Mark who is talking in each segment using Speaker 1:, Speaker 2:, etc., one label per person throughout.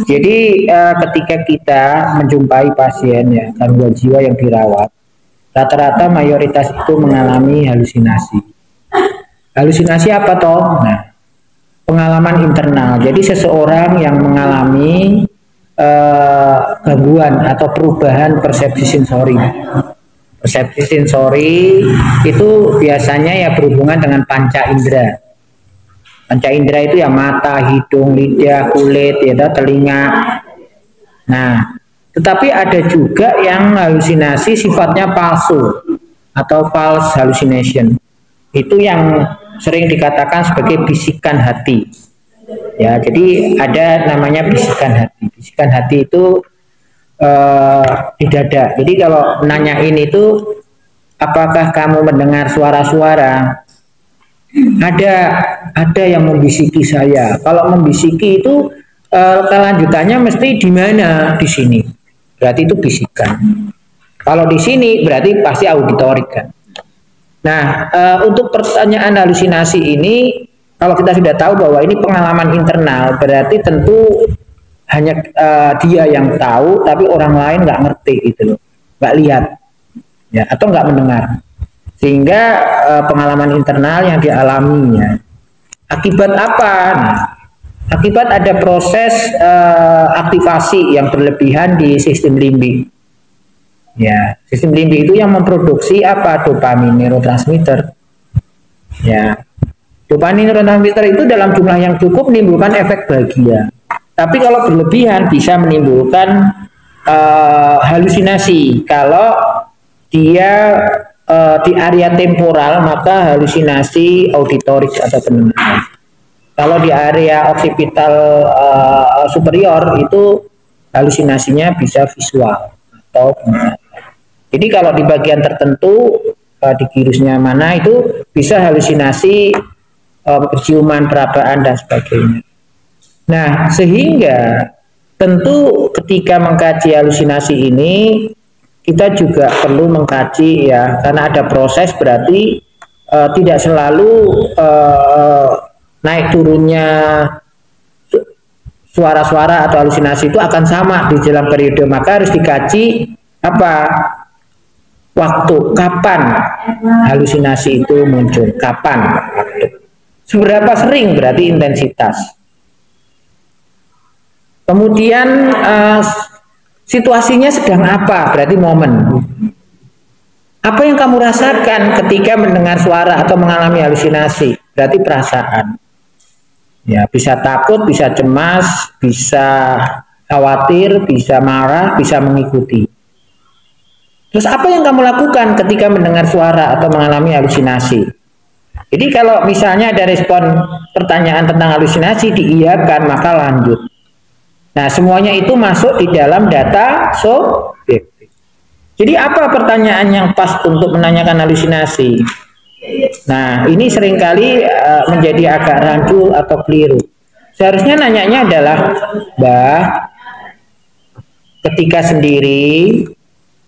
Speaker 1: Jadi ketika kita menjumpai pasien ya gangguan jiwa yang dirawat, rata-rata mayoritas itu mengalami halusinasi. Halusinasi apa toh? Nah, pengalaman internal. Jadi seseorang yang mengalami gangguan atau perubahan persepsi sensori. Persepsi sensori itu biasanya ya berhubungan dengan panca indera. Panca indera itu ya mata, hidung, lidah, kulit, ya, telinga. Nah, tetapi ada juga yang halusinasi sifatnya palsu atau false hallucination. Itu yang sering dikatakan sebagai bisikan hati. Ya, jadi ada namanya bisikan hati. Bisikan hati itu di dada. Jadi kalau nanyain itu, apakah kamu mendengar suara-suara? Ada yang membisiki saya. Kalau membisiki itu kelanjutannya mesti di mana? Di sini. Berarti itu bisikan. Kalau di sini berarti pasti auditorik kan. Nah, untuk pertanyaan halusinasi ini, kalau kita sudah tahu bahwa ini pengalaman internal, berarti tentu hanya dia yang tahu, tapi orang lain nggak ngerti gitu loh, nggak lihat, ya, atau nggak mendengar. Sehingga pengalaman internal yang dialaminya. Akibat apa? Nah, akibat ada proses aktivasi yang berlebihan di sistem limbik. Ya, sistem limbik itu yang memproduksi apa? Dopamin neurotransmitter. Ya, dopamin neurotransmitter itu dalam jumlah yang cukup menimbulkan efek bahagia. Tapi kalau berlebihan bisa menimbulkan halusinasi. Kalau dia di area temporal, maka halusinasi auditorik atau pendengaran. Kalau di area occipital superior itu halusinasinya bisa visual atau pendengaran. Jadi kalau di bagian tertentu di girusnya mana itu bisa halusinasi penciuman, perabaan dan sebagainya. Nah, sehingga tentu ketika mengkaji halusinasi ini kita juga perlu mengkaji ya, karena ada proses berarti tidak selalu naik turunnya suara-suara atau halusinasi itu akan sama di dalam periode, maka harus dikaji apa waktu, kapan halusinasi itu muncul, kapan, seberapa sering berarti intensitas. Kemudian situasinya sedang apa? Berarti momen. Apa yang kamu rasakan ketika mendengar suara atau mengalami halusinasi? Berarti perasaan. Ya, bisa takut, bisa cemas, bisa khawatir, bisa marah, bisa mengikuti. Terus apa yang kamu lakukan ketika mendengar suara atau mengalami halusinasi? Jadi kalau misalnya ada respon pertanyaan tentang halusinasi diiyakan, maka lanjut. Nah, semuanya itu masuk di dalam data subjektif. Jadi apa pertanyaan yang pas untuk menanyakan halusinasi? Nah, ini seringkali menjadi agak rancu atau keliru. Seharusnya nanyanya adalah, Mbah, ketika sendiri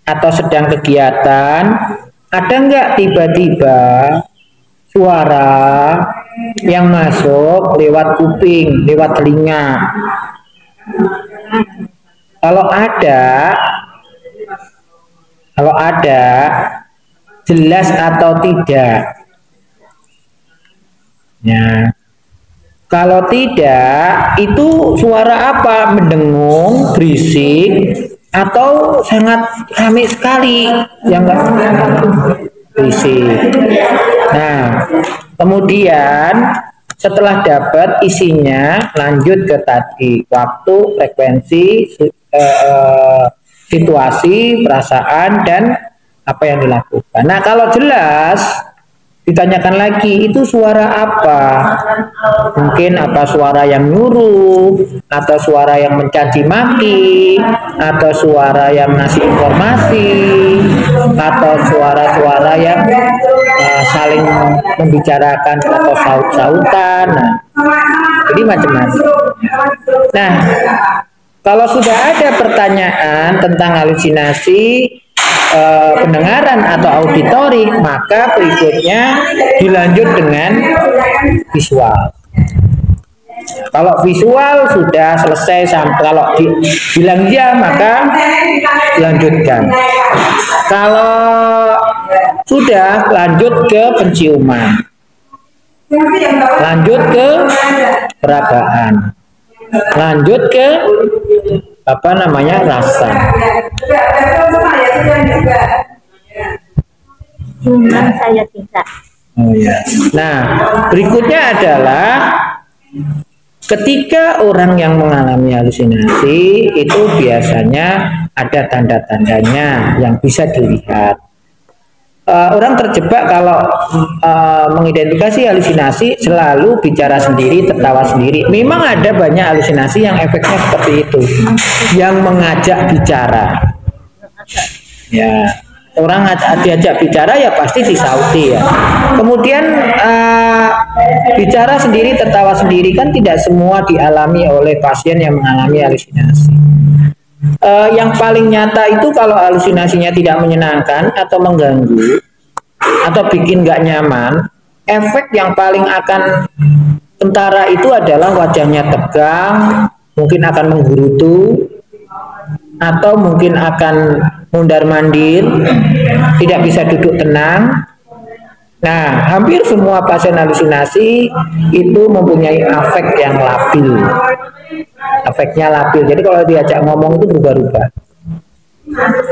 Speaker 1: atau sedang kegiatan, ada nggak tiba-tiba suara yang masuk lewat kuping, lewat telinga? Kalau ada, jelas atau tidak? Ya. Kalau tidak, itu suara apa? Mendengung, berisik, atau sangat ramai sekali yang enggak berisik. Nah, kemudian setelah dapat isinya, lanjut ke tadi waktu, frekuensi, situasi, perasaan, dan apa yang dilakukan. Nah, kalau jelas ditanyakan lagi, itu suara apa? Mungkin apa suara yang nyuruh, atau suara yang mencaci maki, atau suara yang ngasih informasi, atau suara-suara yang saling membicarakan atau saut-sautan. Nah, jadi macam-macam. Nah, kalau sudah ada pertanyaan tentang halusinasi, pendengaran atau auditorik, maka berikutnya dilanjut dengan visual. Kalau visual sudah selesai, kalau bilang iya maka lanjutkan. Kalau sudah, lanjut ke penciuman, lanjut ke peragaan, lanjut ke apa namanya, rasa.
Speaker 2: Cuman saya tidak.
Speaker 1: Oh ya. Nah, berikutnya adalah ketika orang yang mengalami halusinasi itu biasanya ada tanda-tandanya yang bisa dilihat. Orang terjebak kalau mengidentifikasi halusinasi selalu bicara sendiri, tertawa sendiri. Memang ada banyak halusinasi yang efeknya seperti itu, yang mengajak bicara. Ya, orang diajak bicara ya pasti disauti ya. Kemudian bicara sendiri, tertawa sendiri kan tidak semua dialami oleh pasien yang mengalami halusinasi. Yang paling nyata itu kalau halusinasinya tidak menyenangkan atau mengganggu atau bikin nggak nyaman, efek yang paling akan kentara itu adalah wajahnya tegang, mungkin akan menggerutu, atau mungkin akan mundar-mandir, tidak bisa duduk tenang. Nah, hampir semua pasien halusinasi itu mempunyai afek yang labil. Efeknya labil, jadi kalau diajak ngomong itu berubah-ubah.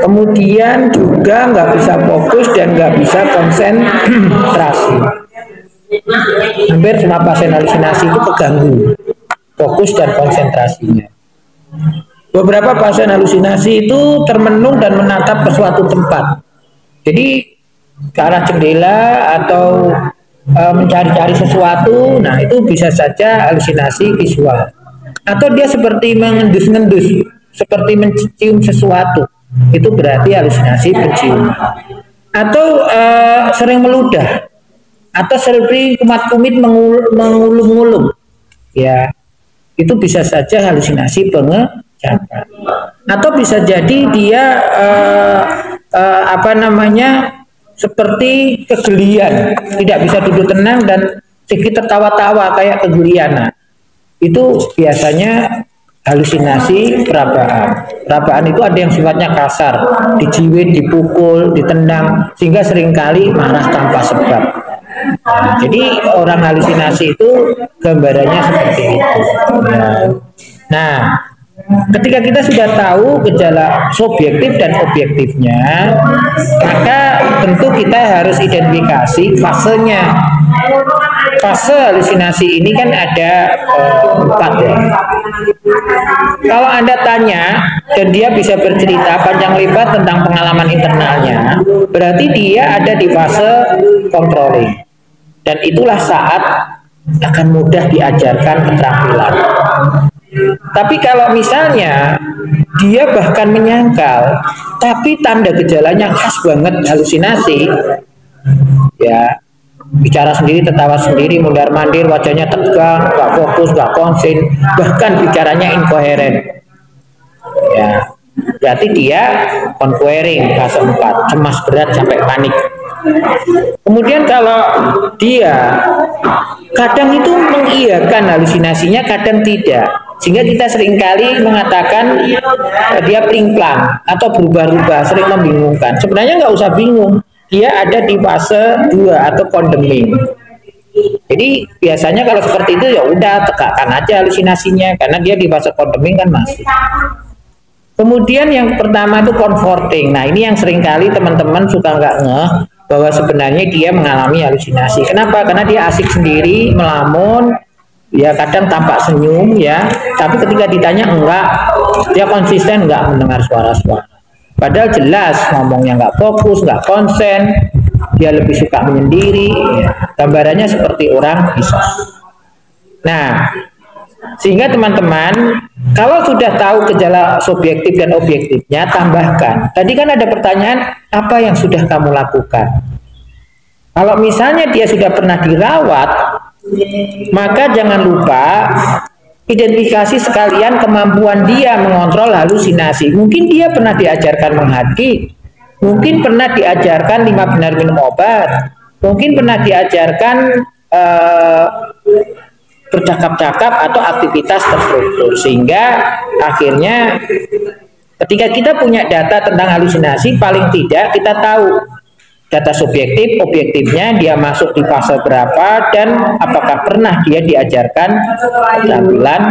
Speaker 1: Kemudian juga nggak bisa fokus dan nggak bisa konsentrasi. Hampir semua pasien halusinasi itu terganggu fokus dan konsentrasinya. Beberapa pasien halusinasi itu termenung dan menatap ke suatu tempat. Jadi ke arah jendela atau mencari-cari sesuatu. Nah, itu bisa saja halusinasi visual. Atau dia seperti mengendus-ngendus, seperti mencium sesuatu, itu berarti halusinasi penciuman. Atau sering meludah, atau sering kumat-kumit mengulum-ngulum, ya itu bisa saja halusinasi pengecapan. Atau bisa jadi dia seperti kegelian, tidak bisa duduk tenang dan sedikit tertawa-tawa kayak kegelian. Nah, itu biasanya halusinasi perabaan. Perabaan itu ada yang sifatnya kasar, dijiwit, dipukul, ditendang, sehingga seringkali marah tanpa sebab. Nah, jadi orang halusinasi itu gambarannya seperti itu. Nah, ketika kita sudah tahu gejala subjektif dan objektifnya, maka tentu kita harus identifikasi fasenya. Fase halusinasi ini kan ada 4 ya. Kalau Anda tanya dan dia bisa bercerita panjang lebar tentang pengalaman internalnya, berarti dia ada di fase controlling. Dan itulah saat akan mudah diajarkan keterampilan. Tapi kalau misalnya dia bahkan menyangkal, tapi tanda gejalanya khas banget halusinasi, ya bicara sendiri, tertawa sendiri, mundar-mandir, wajahnya tegang, nggak fokus, nggak konsen, bahkan bicaranya inkoheren, ya berarti dia conquering fase 4, cemas berat sampai panik. Kemudian kalau dia kadang itu mengiyakan halusinasinya, kadang tidak, sehingga kita seringkali mengatakan dia pling-plang atau berubah-ubah, sering membingungkan. Sebenarnya nggak usah bingung, dia ada di fase 2 atau condemning. Jadi biasanya kalau seperti itu ya udah tegakkan aja halusinasinya, karena dia di fase condemning kan masih. Kemudian yang pertama itu comforting. Nah, ini yang seringkali teman-teman suka nggak ngeh bahwa sebenarnya dia mengalami halusinasi. Kenapa? Karena dia asik sendiri, melamun, ya kadang tampak senyum ya, tapi ketika ditanya enggak, dia konsisten enggak mendengar suara-suara. Padahal jelas ngomongnya nggak fokus, nggak konsen, dia lebih suka menyendiri, ya. Gambarannya seperti orang bisos. Nah, sehingga teman-teman, kalau sudah tahu gejala subjektif dan objektifnya, tambahkan. Tadi kan ada pertanyaan, apa yang sudah kamu lakukan? Kalau misalnya dia sudah pernah dirawat, maka jangan lupa identifikasi sekalian kemampuan dia mengontrol halusinasi. Mungkin dia pernah diajarkan menghakik, mungkin pernah diajarkan 5 benar minum obat, mungkin pernah diajarkan bercakap-cakap atau aktivitas terstruktur, sehingga akhirnya ketika kita punya data tentang halusinasi, paling tidak kita tahu data subjektif, objektifnya dia masuk di fase berapa, dan apakah pernah dia diajarkan keterampilan